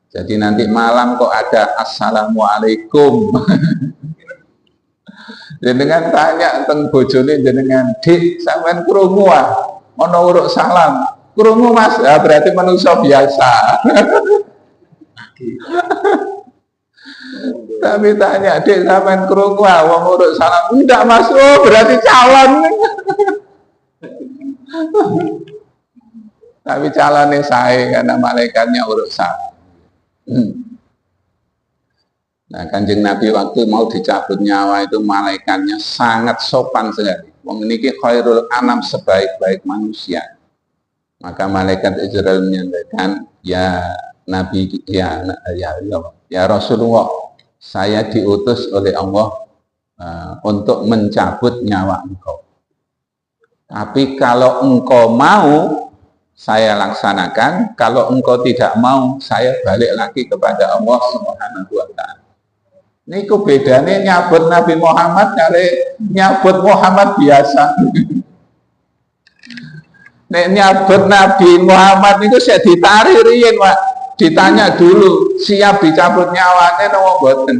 Jadi nanti malam kok ada assalamualaikum. Jenengan tanya tentang bojone jenengan, dik sampean krungu ana urut salam. Krungu Mas, ya, berarti manusia biasa. Tapi tanya, dik sampean krungu wong urut salam. Enggak Mas, oh berarti calon. Tapi calonnya sae karena malaikatnya urut salam. Nah, Kanjeng Nabi waktu mau dicabut nyawa itu malaikatnya sangat sopan sekali. Wong niki khairul anam, sebaik-baik manusia. Maka malaikat Israel menyampaikan, ya Nabi, ya Rasulullah, saya diutus oleh Allah untuk mencabut nyawa engkau. Tapi kalau engkau mau, saya laksanakan. Kalau engkau tidak mau, saya balik lagi kepada Allah Subhanahu wa Ta'ala. Ini bedanya nyabut Nabi Muhammad kali nyabut Muhammad biasa. Nek nyabut Nabi Muhammad itu saya ditarik riyen, Pak. Ditanya dulu, siap dicabut nyawanya napa mboten?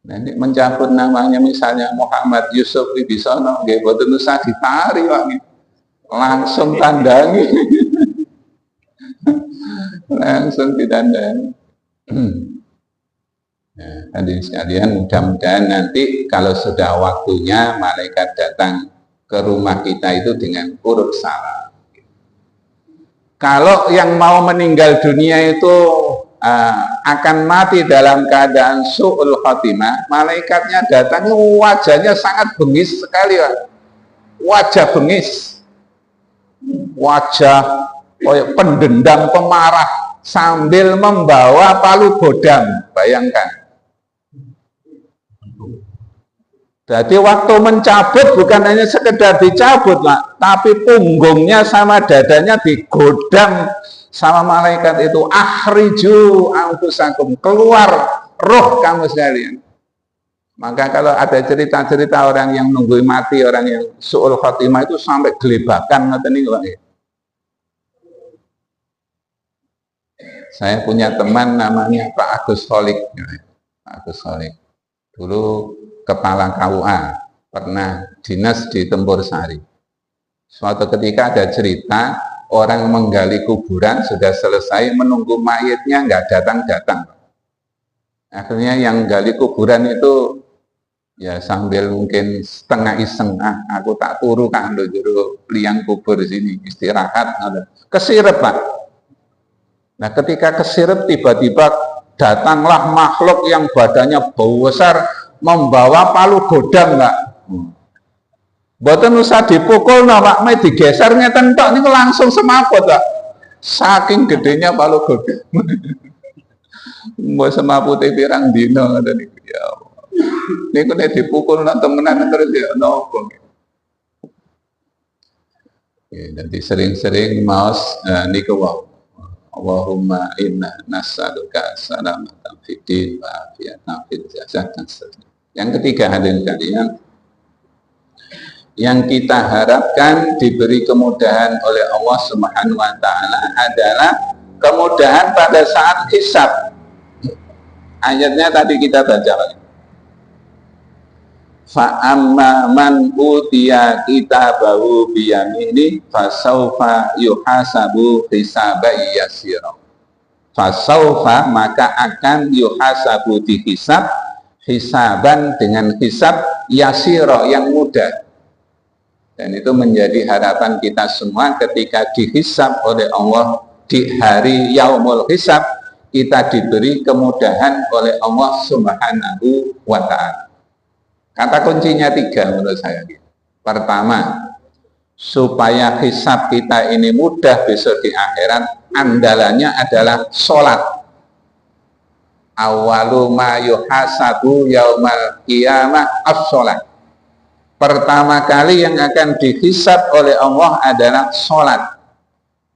Nanti mencabut namanya misalnya Muhammad Yusuf Wibisono, nggih mboten usah ditarik, Pak. Langsung tandangi. Langsung ditandangi. Nah, hadirin sekalian, mudah-mudahan nanti kalau sudah waktunya malaikat datang ke rumah kita itu dengan urut salam. Kalau yang mau meninggal dunia itu akan mati dalam keadaan su'ul khotimah, malaikatnya datang wajahnya sangat bengis sekali, Pak. Wajah bengis, wajah pendendam, pemarah, sambil membawa palu godam. Bayangkan. Jadi waktu mencabut bukan hanya sekedar dicabut, Pak, tapi punggungnya sama dadanya digodam sama malaikat itu. Akhriju anfusakum, keluar roh kamu sekalian. Maka kalau ada cerita-cerita orang yang nunggu mati, orang yang su'ul khotimah itu sampai gelebakan, ngoten niku, Pak. Saya punya teman namanya Pak Agus Solik. Pak Agus Solik. Dulu kepala KUA, pernah dinas di Tempur Sari. Suatu ketika ada cerita, orang menggali kuburan sudah selesai, menunggu mayitnya nggak datang-datang. Akhirnya yang gali kuburan itu ya sambil mungkin setengah iseng, aku tak turu kan juru liang kubur di sini istirahat, kesirep, Pak. Nah, ketika kesirep tiba-tiba datanglah makhluk yang badannya besar membawa palu godam, Pak. Mboten usah dipukul, Pak, me digeser ngeten tok niku langsung semaput, Pak. Saking gedenya palu godam. Mbok semapute pirang dina ngoten niku ya. Niku nek dipukul nang temenan terus ya nopo. Jadi sering-sering maos niku wae. Allahumma inna nas'aluka salamatan fid din wa afiyatan fil jasad dan seterusnya. Yang ketiga, hadirin sekalian, yang kita harapkan diberi kemudahan oleh Allah Subhanahu wa Ta'ala adalah kemudahan pada saat hisab. Ayatnya tadi kita baca lagi. Fa'amma man utiya kitabahu biyamini fasaufa yuhasabu hisaban yasira. Fasaufa, maka akan yuhasabu dihisab hisaban dengan hisab yasiro yang mudah. Dan itu menjadi harapan kita semua ketika dihisab oleh Allah di hari yaumul hisab, kita diberi kemudahan oleh Allah Subhanahu wa ta'ala. Kata kuncinya 3 menurut saya. Pertama, supaya hisab kita ini mudah besok di akhirat, andalannya adalah sholat. Awalu ma yuhasabu yaumal qiyamah as-sholat. Pertama kali yang akan dihisab oleh Allah adalah sholat.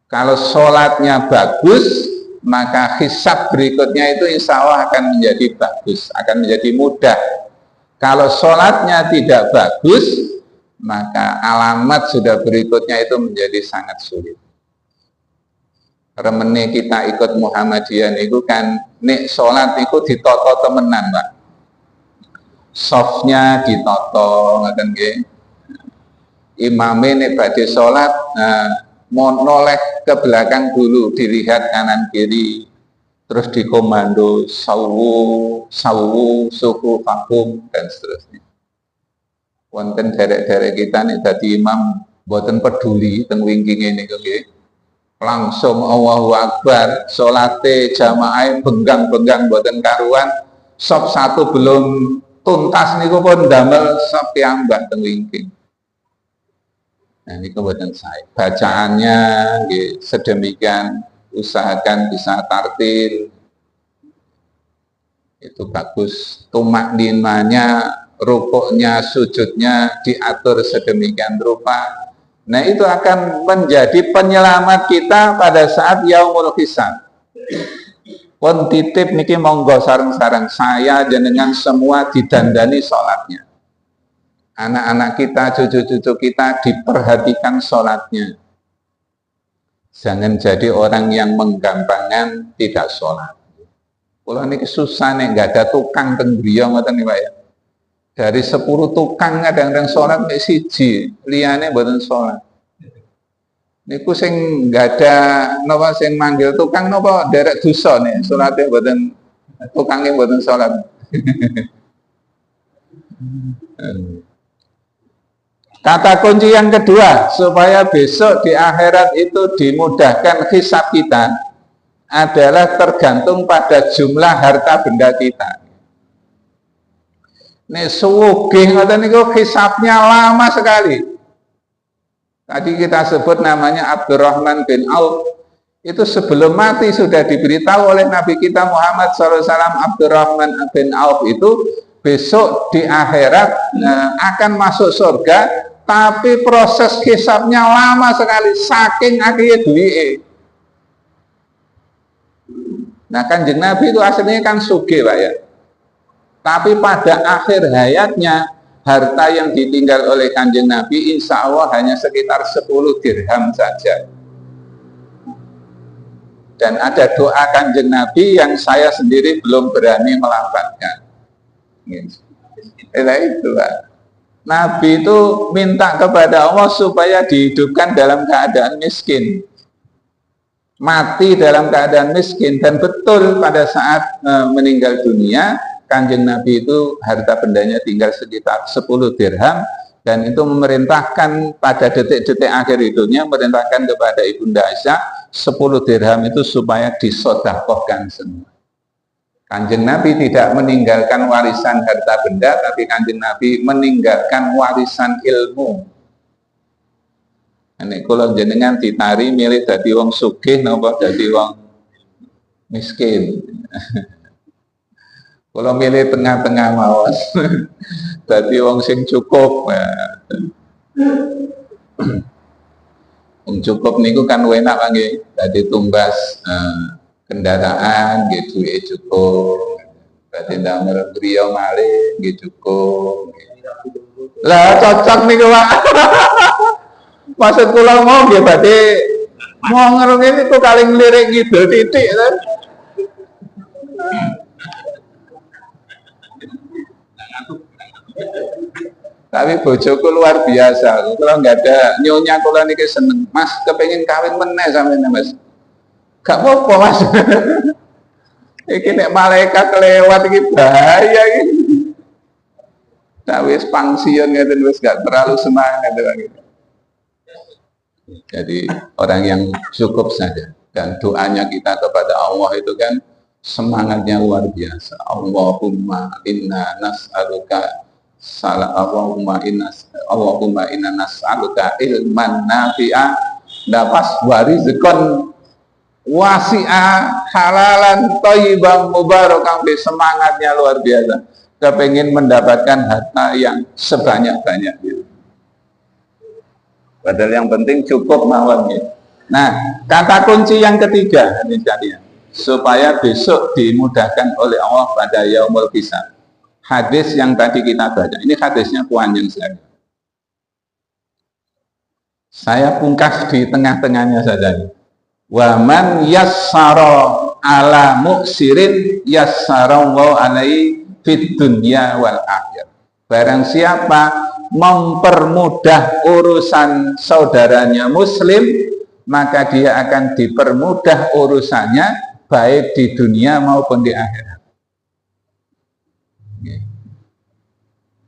Kalau sholatnya bagus, maka hisab berikutnya itu insya Allah akan menjadi bagus, akan menjadi mudah. Kalau sholatnya tidak bagus, maka alamat sudah berikutnya itu menjadi sangat sulit. Remene kita ikut Muhammadiyah itu kan nek sholat itu ditoto temenan, Pak. Softnya ditoto, ngoten nggih. Imame nek badhe sholat noleh ke belakang dulu, dilihat kanan kiri, terus dikomando sawu suku fakum dan seterusnya. Wonten derek-derek kita nek dadi imam mboten peduli teng wingkinge niku nggih. Langsung Allahu Akbar, salate jamaah benggang-benggang mboten karuan, sop satu belum tuntas niku pun damel sop piyambak teng wingking. Nah niku mboten sae. Bacaannya nggih sedemikian, usahakan bisa tartil. Itu bagus. Tumak ninanya, rukuknya, sujudnya diatur sedemikian rupa. Nah itu akan menjadi penyelamat kita pada saat yaumul hisab. Pun titip niki monggo sareng-sareng saya jenengan semua didandani sholatnya. Anak-anak kita, cucu-cucu kita diperhatikan sholatnya. Jangan jadi orang yang menggampangkan tidak sholat. Kalau ini susah nih, nggak ada tukang teng griya ngoten nih Pak ya. Dari 10 tukang kadang-kadang sholat nek siji, liyane mboten sholat. Niku sing nggak ada napa sing manggil tukang napa derek dosa nih, salate mboten tukangnya mboten sholat. Kata kunci yang kedua supaya besok di akhirat itu dimudahkan hisab kita adalah tergantung pada jumlah harta benda kita. Nek sugih ngoten niku hisabnya lama sekali. Tadi kita sebut namanya Abdurrahman bin Auf. Itu sebelum mati sudah diberitahu oleh Nabi kita Muhammad SAW, Abdurrahman bin Auf itu besok di akhirat akan masuk surga, tapi proses hisabnya lama sekali saking akhirnya duwike. Nah Kanjeng Nabi itu aslinya kan sugih Pak ya. Tapi pada akhir hayatnya, harta yang ditinggal oleh Kanjeng Nabi insya Allah hanya sekitar 10 dirham saja. Dan ada doa Kanjeng Nabi yang saya sendiri belum berani melafazkan. Nah itu Pak. Nabi itu minta kepada Allah supaya dihidupkan dalam keadaan miskin. Mati dalam keadaan miskin. Dan betul pada saat meninggal dunia, Kanjeng Nabi itu harta bendanya tinggal sekitar 10 dirham dan itu memerintahkan pada detik-detik akhir hidupnya memerintahkan kepada Ibunda Aisyah 10 dirham itu supaya disedekahkan semua. Kanjeng Nabi tidak meninggalkan warisan harta benda, tapi Kanjeng Nabi meninggalkan warisan ilmu. Nek kula jenengan ditari milih dadi wong sugih napa dadi wong miskin. Kalau milih tengah-tengah mawon, dadi wong sing cukup. Wong cukup niku kan enak nggih, dadi tumbas kendaraan nggih duwe cukup. Dadi ndamel griya malih nggih cukup. Lah cocok niku Pak. Maksud kula mau nggih badhe mau ngerungi niku kali nglirik ngidul titik kan. Tapi bojoku luar biasa. Kalau nggak ada nyonya kula niki seneng. Mas kepengin kawin meneh sampeyan Mas. Gak apa-apa Mas. Iki nek malaikat lewat iki bahaya iki. wis pangsion ngeten wis gak terlalu semangat gitu. Jadi orang yang cukup saja, dan doanya kita kepada Allah itu kan semangatnya luar biasa. Allahumma inna nas'aluka Allahumma inna nas'aluka ilman nafi'a nafas warizqan wasi'a halalan thayyiban mubarakan. Semangatnya luar biasa, kepengen mendapatkan harta yang sebanyak-banyaknya. Padahal yang penting cukup mawon. Nah, kata kunci yang ketiga ini sekalian, supaya besok dimudahkan oleh Allah pada yaumul hisab. Hadis yang tadi kita baca, ini hadisnya panjang sekali. Saya pungkas di tengah-tengahnya saja. Wa man yassara ala muksirin yassarallahu alaihi fid dunya wal akhirah. Barang siapa mempermudah urusan saudaranya muslim, maka dia akan dipermudah urusannya baik di dunia maupun di akhirat.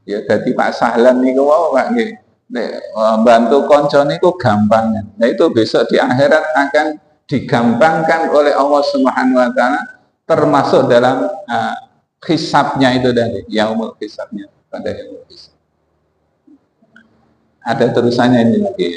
Ya jadi Pak Sahlan niku wau Pak nggih. Bantu konco niku gampang. Nah itu besok di akhirat akan digampangkan oleh Allah Subhanahu wa taala, termasuk dalam hisabnya itu dari yaumul hisabnya pada yaumul hisab. Ada terusannya ini lagi.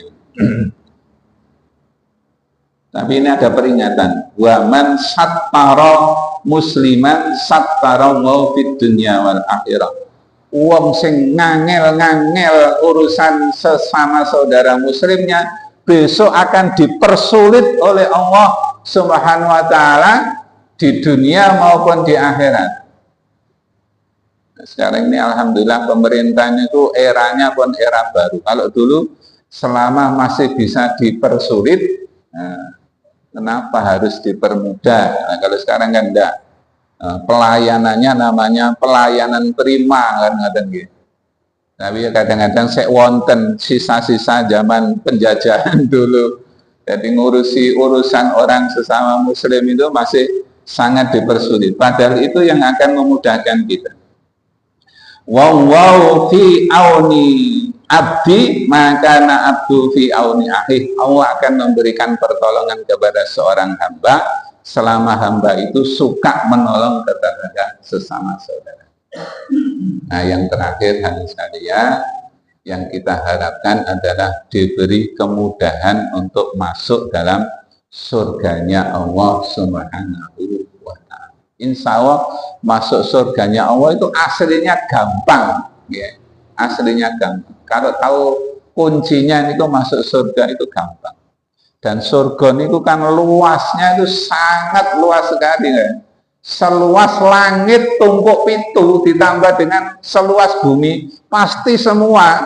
Tapi ini ada peringatan. Wa man sattara musliman sattarallahu fid dunya wal akhirah. Wong sing ngangel-ngangel urusan sesama saudara muslimnya besok akan dipersulit oleh Allah Subhanahu wa taala di dunia maupun di akhirat. Sekarang ini alhamdulillah pemerintahnya itu eranya pun era baru. Kalau dulu selama masih bisa dipersulit, nah, kenapa harus dipermudah? Nah, kalau sekarang kan enggak. Pelayanannya namanya pelayanan prima kan ngaten nggih. Tapi kadang-kadang saya wonten sisa-sisa zaman penjajahan dulu. Jadi ngurusi urusan orang sesama muslim itu masih sangat dipersulit. Padahal itu yang akan memudahkan kita. Wow fi auni abdi maka na abdu fi auni akhi. Allah akan memberikan pertolongan kepada seorang hamba selama hamba itu suka menolong kepada sesama saudara. Nah yang terakhir hadis sekalian, yang kita harapkan adalah diberi kemudahan untuk masuk dalam surganya Allah Subhanahu wa ta'ala. Insya Allah masuk surganya Allah itu aslinya gampang, ya. Aslinya gampang. Kalau tahu kuncinya itu masuk surga itu gampang. Dan surga itu kan luasnya itu sangat luas sekali, ya. Seluas langit tumpuk pitu ditambah dengan seluas bumi, pasti semua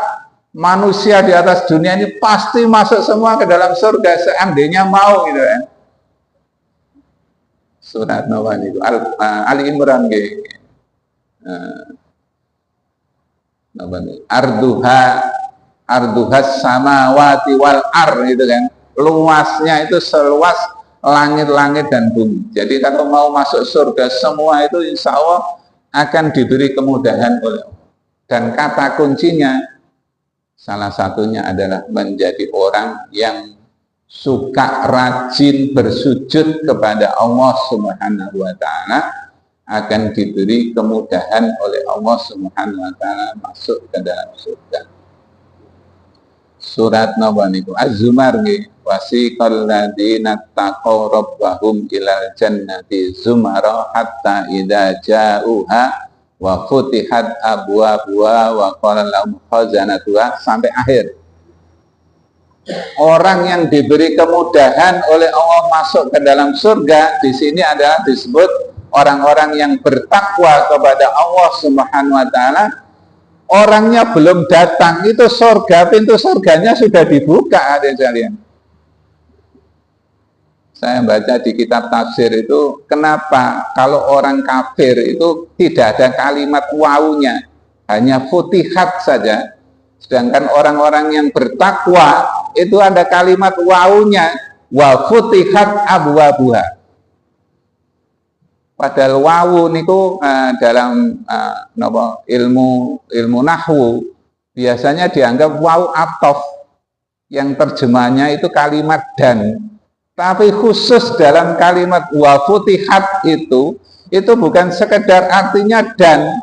manusia di atas dunia ini pasti masuk semua ke dalam surga seandainya mau, gitu kan. Surat Nawan itu Ali Imran arduhas samawati wal ar, itu kan, luasnya itu seluas langit-langit dan bumi. Jadi kalau mau masuk surga semua itu insya Allah akan diberi kemudahan oleh Allah. Dan kata kuncinya salah satunya adalah menjadi orang yang suka rajin bersujud kepada Allah Subhanahu wa ta'ala, akan diberi kemudahan oleh Allah Subhanahu wa ta'ala masuk ke dalam surga. Surat Nawaniku Az-Zumar wasiqal ladzina taqaw rabbahum ilal jannati zumara hatta idza ja'uha wa futihat abwabuha wa qala lahum khazanatuha sampai akhir. Orang yang diberi kemudahan oleh Allah masuk ke dalam surga di sini adalah disebut orang-orang yang bertakwa kepada Allah Subhanahu wa taala. Orangnya belum datang itu surga, pintu surganya sudah dibuka, adik sekalian. Saya baca di kitab tafsir itu, kenapa kalau orang kafir itu tidak ada kalimat wawunya, hanya futihat saja. Sedangkan orang-orang yang bertakwa itu ada kalimat wawunya, wa futihat abwabuha. Padahal wawu niku dalam ilmu nahwu biasanya dianggap wawu atof, yang terjemahnya itu kalimat dan. Tapi khusus dalam kalimat wa futihat itu bukan sekedar artinya dan,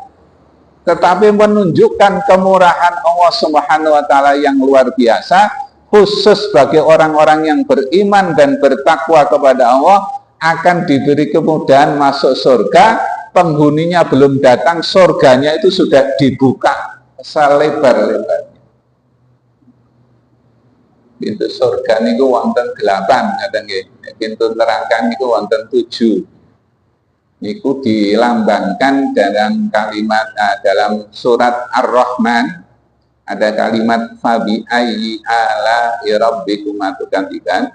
tetapi menunjukkan kemurahan Allah Subhanahu wa taala yang luar biasa, khusus bagi orang-orang yang beriman dan bertakwa kepada Allah akan diberi kemudahan masuk surga. Penghuninya belum datang, surganya itu sudah dibuka selebar-lebarnya. Pintu surga niku wonten 8, ngaten nggih. Pintu neraka niku wonten 7. Niku dilambangkan dalam kalimat dalam surat Ar-Rahman ada kalimat fabi ayyi ala rabbikuma tukadziban.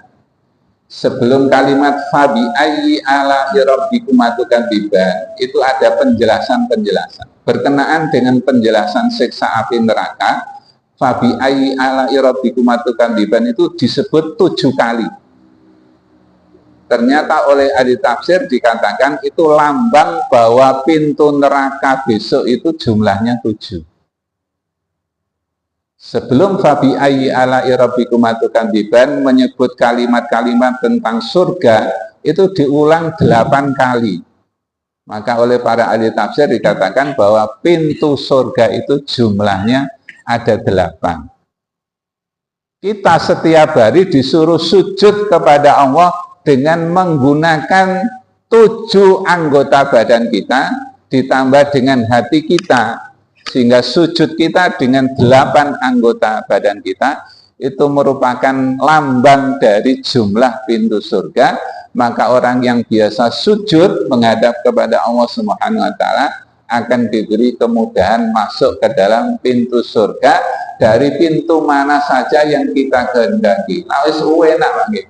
Sebelum kalimat fabi ayyi ala rabbikuma tukadziban itu ada penjelasan berkenaan dengan penjelasan siksa api neraka. Fabi ayyi ala rabbikuma tukadziban itu disebut 7 kali. Ternyata oleh ahli tafsir dikatakan itu lambang bahwa pintu neraka besok itu jumlahnya 7. Sebelum fabi ayyi ala rabbikuma tukadziban menyebut kalimat-kalimat tentang surga itu diulang 8 kali. Maka oleh para ahli tafsir dikatakan bahwa pintu surga itu jumlahnya ada 8. Kita setiap hari disuruh sujud kepada Allah dengan menggunakan 7 anggota badan kita ditambah dengan hati kita, sehingga sujud kita dengan 8 anggota badan kita itu merupakan lambang dari jumlah pintu surga. Maka orang yang biasa sujud menghadap kepada Allah Subhanahu wa taala akan diberi kemudahan masuk ke dalam pintu surga dari pintu mana saja yang kita kehendaki. Nah, wis enak lagi.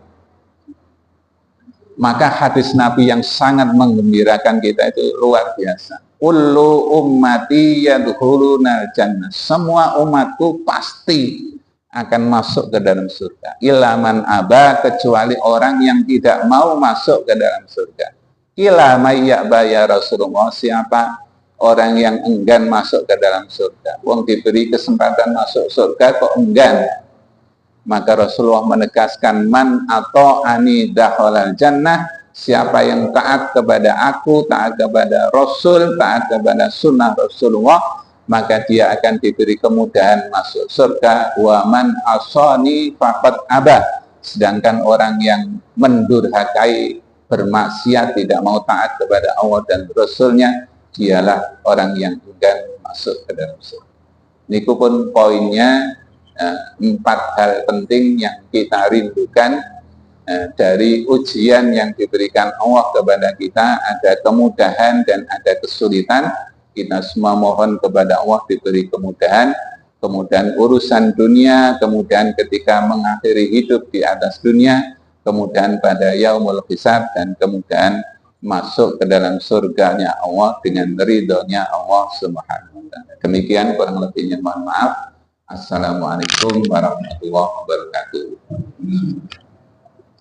Maka hadis Nabi yang sangat menggembirakan kita itu luar biasa. Kullu ummati yadkhulunal jannah. Semua umatku pasti akan masuk ke dalam surga. Illa man aba, kecuali orang yang tidak mau masuk ke dalam surga. Illa may ya'ba ya Rasulullah, siapa orang yang enggan masuk ke dalam surga? Wong diberi kesempatan masuk surga kok enggan? Maka Rasulullah menegaskan man atau ani dakhalal jannah, siapa yang taat kepada aku, taat kepada Rasul, taat kepada sunnah Rasulullah, maka dia akan diberi kemudahan masuk surga. Wa man asani faqad abah, sedangkan orang yang mendurhakai, bermaksiat, tidak mau taat kepada Allah dan Rasulnya, dialah orang yang enggan masuk ke dalam surga. Niku pun poinnya 4 hal penting yang kita rindukan dari ujian yang diberikan Allah kepada kita. Ada kemudahan dan ada kesulitan. Kita semua mohon kepada Allah diberi kemudahan, kemudian urusan dunia, kemudian ketika mengakhiri hidup di atas dunia, kemudian pada yaumul hisab, dan kemudian masuk ke dalam surganya Allah dengan ridhonya Allah Subhanahu wa taala. Demikian kurang lebihnya, mohon maaf. Assalamualaikum warahmatullahi wabarakatuh.